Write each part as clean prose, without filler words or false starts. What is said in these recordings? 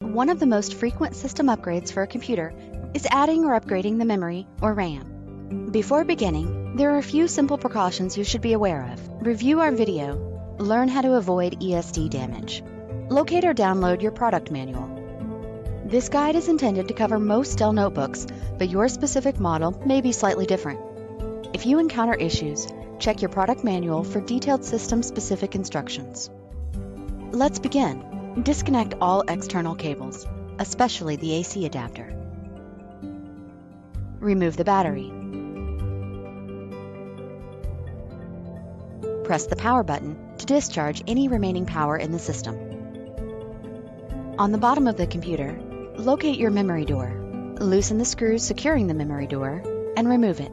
One of the most frequent system upgrades for a computer is adding or upgrading the memory or RAM. Before beginning, there are a few simple precautions you should be aware of. Review our video. Learn how to avoid ESD damage. Locate or download your product manual. This guide is intended to cover most Dell notebooks, but your specific model may be slightly different. If you encounter issues, check your product manual for detailed system-specific instructions. Let's begin. Disconnect all external cables, especially the AC adapter. Remove the battery. Press the power button to discharge any remaining power in the system. On the bottom of the computer, locate your memory door. Loosen the screws securing the memory door and remove it.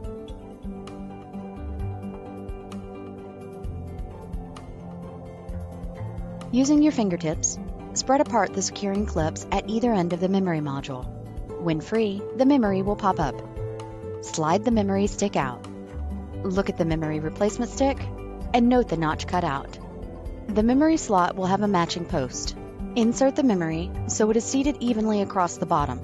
Using your fingertips, spread apart the securing clips at either end of the memory module. When free, the memory will pop up. Slide the memory stick out. Look at the memory replacement stick and note the notch cut out. The memory slot will have a matching post. Insert the memory so it is seated evenly across the bottom.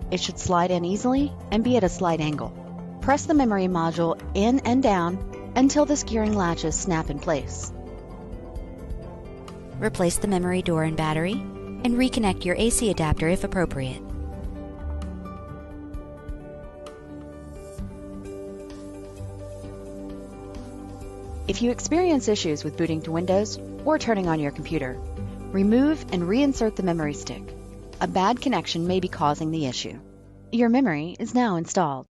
It should slide in easily and be at a slight angle. Press the memory module in and down until the securing latches snap in place. Replace the memory door and battery, and reconnect your AC adapter if appropriate. If you experience issues with booting to Windows or turning on your computer, remove and reinsert the memory stick. A bad connection may be causing the issue. Your memory is now installed.